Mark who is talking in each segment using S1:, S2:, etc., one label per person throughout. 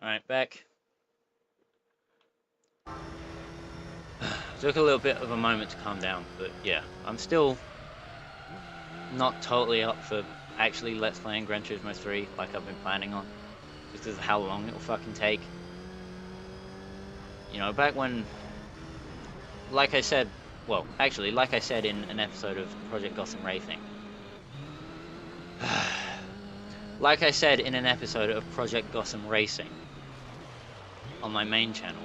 S1: Alright, back. Took a little bit of a moment to calm down, but yeah, I'm still not totally up for actually Let's Playing Gran Turismo 3 like I've been planning on, just because of how long it'll fucking take. You know, back when, like I said, well, actually, like I said in an episode of Project Gotham Racing, like I said in an episode of Project Gotham Racing on my main channel,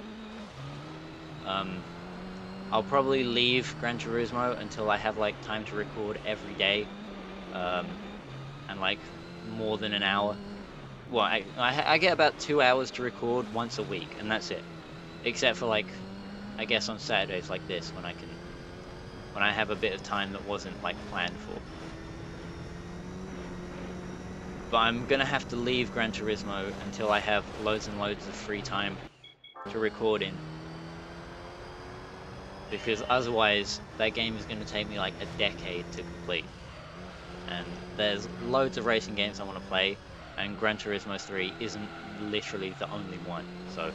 S1: I'll probably leave Gran Turismo until I have like time to record every day, and like more than an hour. Well, I get about 2 hours to record once a week, and that's it. Except for like, I guess on Saturdays like this, when I have a bit of time that wasn't like planned for. But I'm gonna have to leave Gran Turismo until I have loads and loads of free time to record in. Because otherwise, that game is going to take me like a decade to complete. And there's loads of racing games I want to play, and Gran Turismo 3 isn't literally the only one. So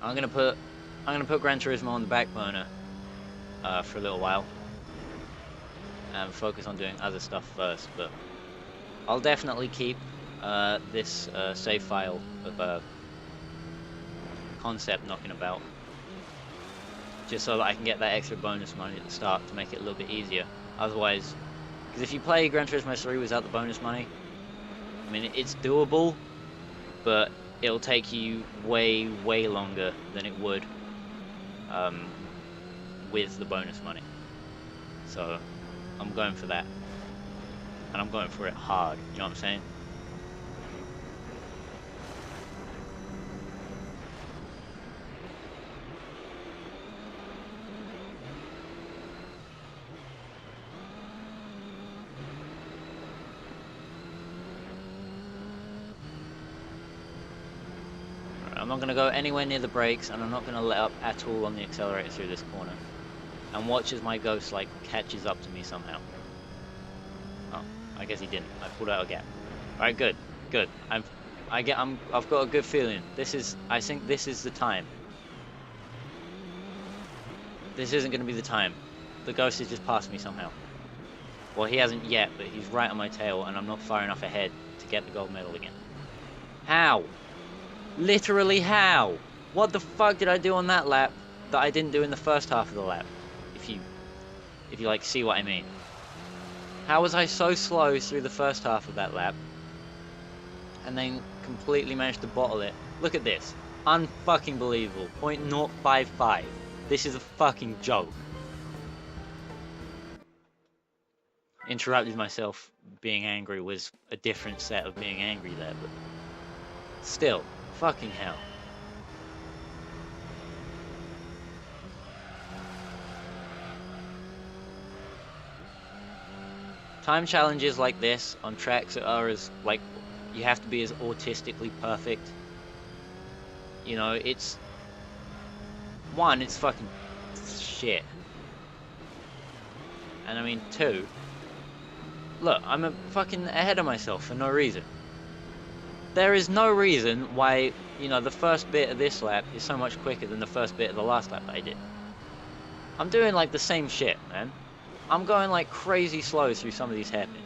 S1: I'm gonna put Gran Turismo on the back burner for a little while, and focus on doing other stuff first. But I'll definitely keep this save file of concept knocking about, just so that I can get that extra bonus money at the start to make it a little bit easier. Otherwise, because if you play Gran Turismo 3 without the bonus money, I mean, it's doable, but it'll take you way, way longer than it would with the bonus money. So, I'm going for that. And I'm going for it hard, you know what I'm saying? I'm not going to go anywhere near the brakes, and I'm not going to let up at all on the accelerator through this corner. And watch as my ghost like catches up to me somehow. Oh, I guess he didn't. I pulled out a gap. Alright, good. Good. I've got a good feeling. I think this is the time. This isn't going to be the time. The ghost has just passed me somehow. Well, he hasn't yet, but he's right on my tail, and I'm not far enough ahead to get the gold medal again. How? Literally how? What the fuck did I do on that lap that I didn't do in the first half of the lap? If you like see what I mean. How was I so slow through the first half of that lap and then completely managed to bottle it? Look at this. Unfucking believable. 0.055. This is a fucking joke. Interrupted myself being angry was a different set of being angry there, but still. Fucking hell. Time challenges like this on tracks that are as, like, you have to be as autistically perfect. You know, it's... One, it's fucking shit. And I mean, two, look, I'm a fucking ahead of myself for no reason. There is no reason why, you know, the first bit of this lap is so much quicker than the first bit of the last lap that I did. I'm doing, like, the same shit, man. I'm going, like, crazy slow through some of these hairpins.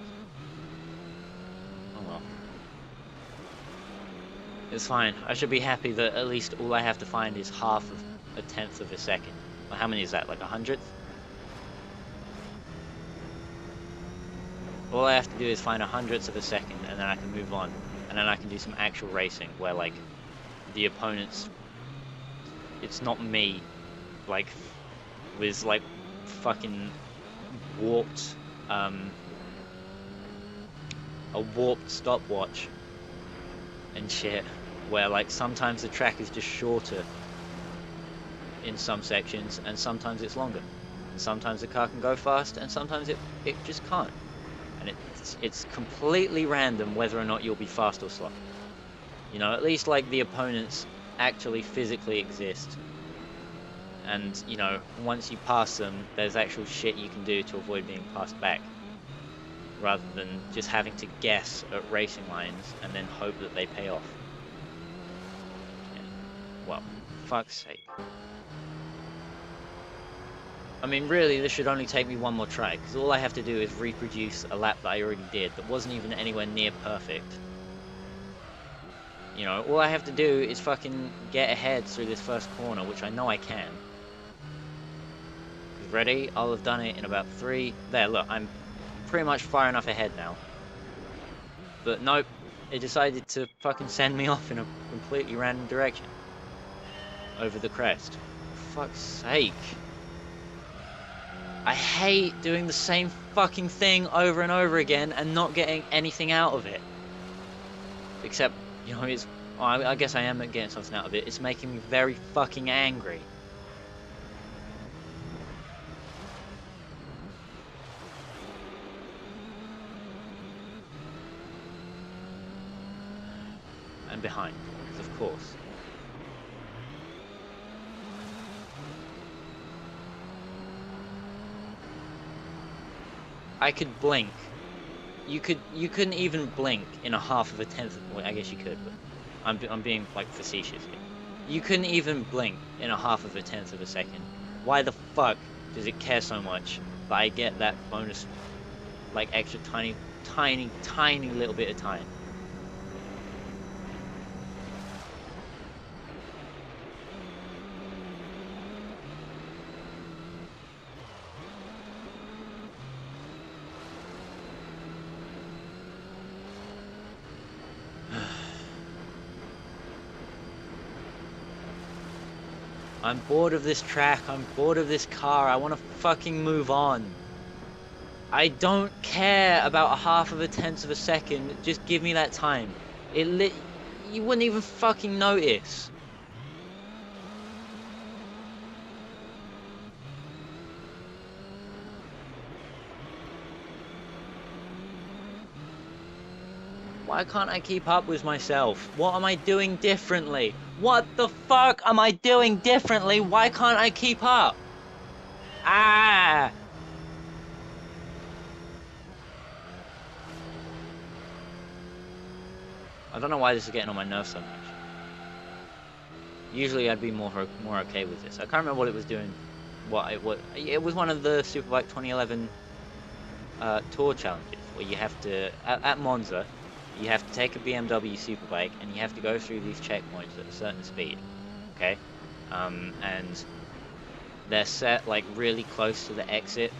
S1: Oh, well. It's fine. I should be happy that at least all I have to find is half of a tenth of a second. Well, how many is that, like 100th? All I have to do is find 100th of a second, and then I can move on. And then I can do some actual racing where, like, the opponents, it's not me, like, with, like, fucking warped, a warped stopwatch and shit, where, like, sometimes the track is just shorter in some sections, and sometimes it's longer. And sometimes the car can go fast, and sometimes it just can't. And it's completely random whether or not you'll be fast or slow. You know, at least, like, the opponents actually physically exist. And, you know, once you pass them, there's actual shit you can do to avoid being passed back. rather than just having to guess at racing lines and then hope that they pay off. Yeah. Well, fuck's sake. I mean, really, this should only take me one more try, because all I have to do is reproduce a lap that I already did that wasn't even anywhere near perfect. You know, all I have to do is fucking get ahead through this first corner, which I know I can. Ready? I'll have done it in about 3. There, look, I'm pretty much far enough ahead now. But nope, it decided to fucking send me off in a completely random direction. Over the crest. For fuck's sake. I hate doing the same fucking thing over and over again and not getting anything out of it. Except, you know, it's... Well, I guess I am getting something out of it. It's making me very fucking angry. And behind, of course. I could blink. You couldn't even blink in a half of a tenth of, well, I guess you could, but I'm being like facetious here. You couldn't even blink in a half of a tenth of a second. Why the fuck does it care so much that I get that bonus, like extra tiny little bit of time? I'm bored of this track, I'm bored of this car, I want to fucking move on. I don't care about a half of a tenth of a second, just give me that time. You wouldn't even fucking notice. Why can't I keep up with myself? What am I doing differently? What the fuck am I doing differently? Why can't I keep up? Ah! I don't know why this is getting on my nerves so much. Usually I'd be more okay with this. I can't remember what it was doing. It was one of the Superbike 2011 tour challenges where you have to at Monza. You have to take a BMW Superbike and you have to go through these checkpoints at a certain speed, okay? And they're set like really close to the exit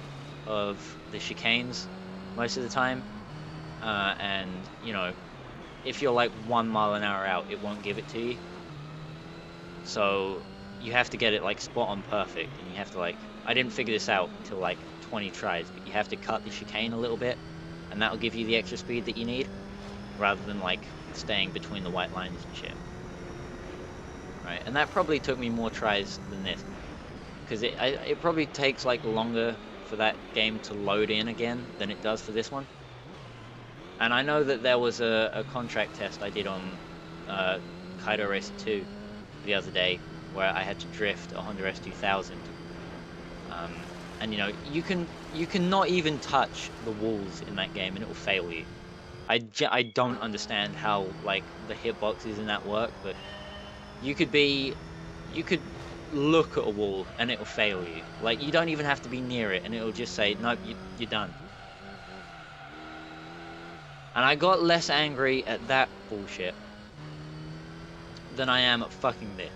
S1: of the chicanes most of the time. And, you know, if you're like 1 mile an hour out, it won't give it to you. So you have to get it like spot on perfect, and you have to like, I didn't figure this out until like 20 tries, but you have to cut the chicane a little bit, and that'll give you the extra speed that you need, rather than like staying between the white lines and shit. Right, and that probably took me more tries than this, because it probably takes like longer for that game to load in again than it does for this one. And I know that there was a contract test I did on Kaido Racer 2 the other day, where I had to drift a Honda S2000. And you know, you can not even touch the walls in that game and it will fail you. I don't understand how like the hitboxes in that work, but you could look at a wall and it will fail you. Like, you don't even have to be near it and it will just say, nope, you're done. And I got less angry at that bullshit than I am at fucking this.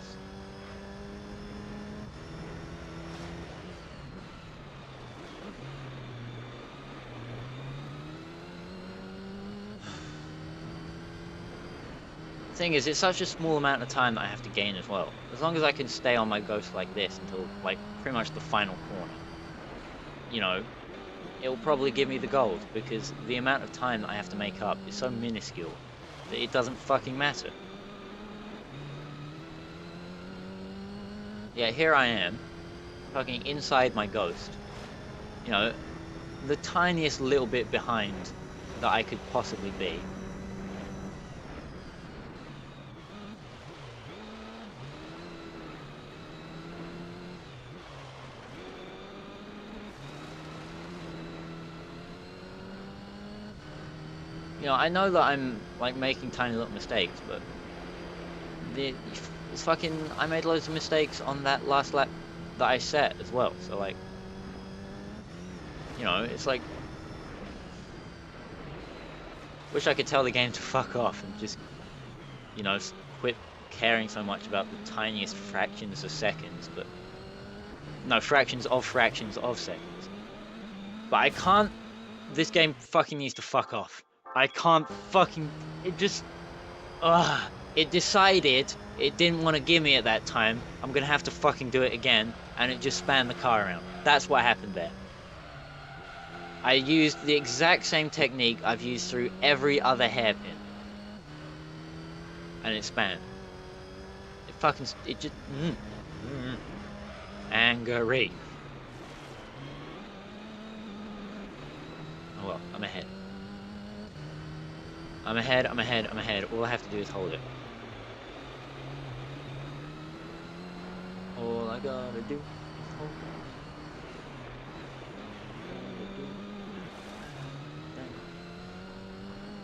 S1: The thing is, it's such a small amount of time that I have to gain as well. As long as I can stay on my Ghost like this until, like, pretty much the final corner, you know, it will probably give me the gold, because the amount of time that I have to make up is so minuscule that it doesn't fucking matter. Yeah, here I am, fucking inside my Ghost. You know, the tiniest little bit behind that I could possibly be. You know, I know that I'm like making tiny little mistakes, but it's fucking. I made loads of mistakes on that last lap that I set as well. So like, you know, it's like, wish I could tell the game to fuck off and just, you know, quit caring so much about the tiniest fractions of seconds, but no, fractions of seconds. But I can't. This game fucking needs to fuck off. I can't fucking. It just. Ugh. It decided it didn't want to give me at that time. I'm gonna have to fucking do it again, and it just spanned the car around. That's what happened there. I used the exact same technique I've used through every other hairpin, and it spanned. It fucking. It just. Angry. Oh well, I'm ahead. I'm ahead. All I have to do is hold it. All I gotta do is hold it.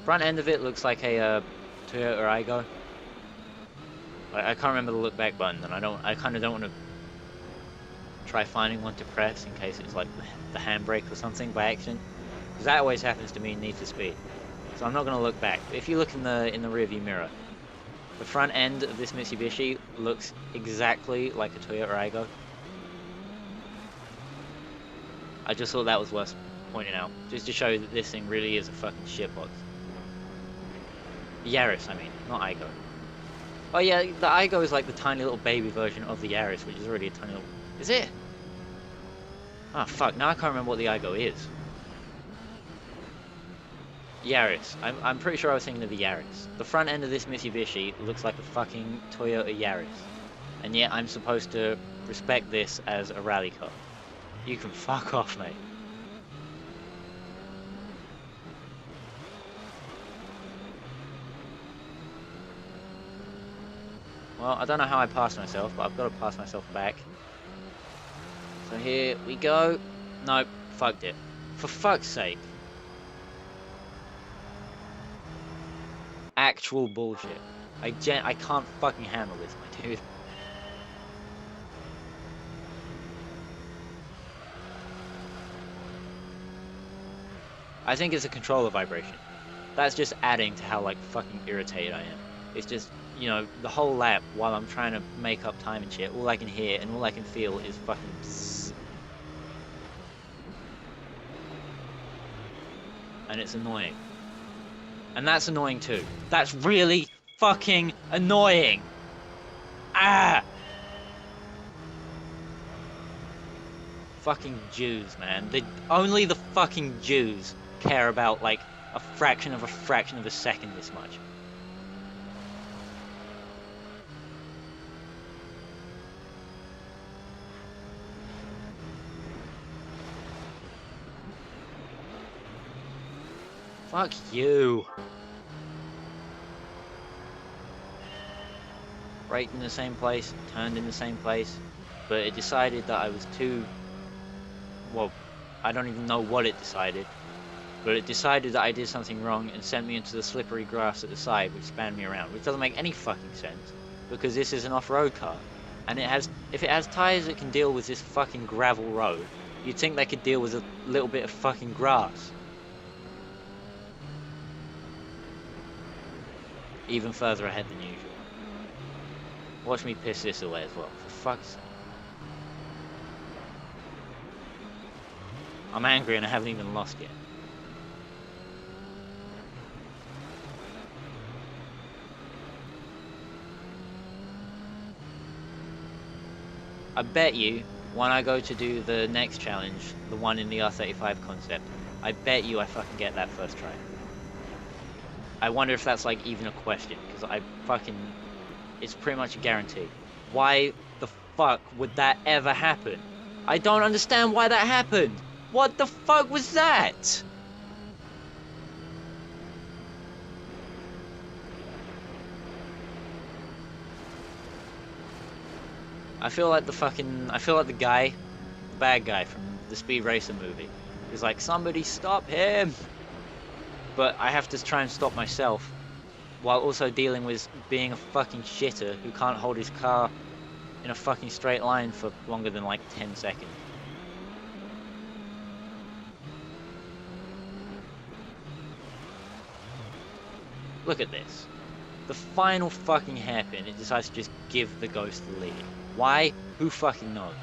S1: Front end of it looks like a Toyota Aygo. I can't remember the look back button, and I kind of don't want to try finding one to press in case it's like the handbrake or something by accident, because that always happens to me in Need for Speed. So I'm not going to look back. But if you look in the rearview mirror, the front end of this Mitsubishi looks exactly like a Toyota Aygo. I just thought that was worth pointing out, just to show that this thing really is a fucking shitbox. Yaris, I mean, not Aygo. Oh yeah, the Aygo is like the tiny little baby version of the Yaris, which is already a tiny little... Is it? Oh fuck, now I can't remember what the Aygo is. Yaris. I'm pretty sure I was thinking of the Yaris. The front end of this Mitsubishi looks like a fucking Toyota Yaris. And yet I'm supposed to respect this as a rally car. You can fuck off, mate. Well, I don't know how I passed myself, but I've got to pass myself back. So here we go. Nope, fucked it. For fuck's sake. Actual bullshit. I can't fucking handle this, my dude. I think it's a controller vibration. That's just adding to how like fucking irritated I am. It's just, you know, the whole lap while I'm trying to make up time and shit, all I can hear and all I can feel is fucking bzzz. And it's annoying. And that's annoying too. That's really fucking annoying. Ah! Fucking Jews, man. Only the fucking Jews care about like a fraction of a second this much. Fuck you. Braked in the same place, turned in the same place, but it decided that I was too... Well, I don't even know what it decided, but it decided that I did something wrong and sent me into the slippery grass at the side, which spanned me around, which doesn't make any fucking sense, because this is an off-road car, and if it has tyres that can deal with this fucking gravel road, you'd think they could deal with a little bit of fucking grass. Even further ahead than usual. Watch me piss this away as well, for fuck's sake. I'm angry and I haven't even lost yet. I bet you, when I go to do the next challenge, the one in the R35 concept, I bet you I fucking get that first try. I wonder if that's like even a question, because it's pretty much a guarantee. Why the fuck would that ever happen? I don't understand why that happened. What the fuck was that? I feel like the bad guy from the Speed Racer movie. He's like, somebody stop him. but I have to try and stop myself while also dealing with being a fucking shitter who can't hold his car in a fucking straight line for longer than like 10 seconds. Look at this. The final fucking hairpin, it decides to just give the Ghost the lead. Why? Who fucking knows?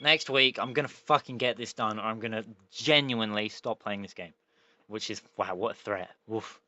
S1: Next week, I'm gonna fucking get this done, or I'm gonna genuinely stop playing this game. Which is, wow, what a threat. Woof.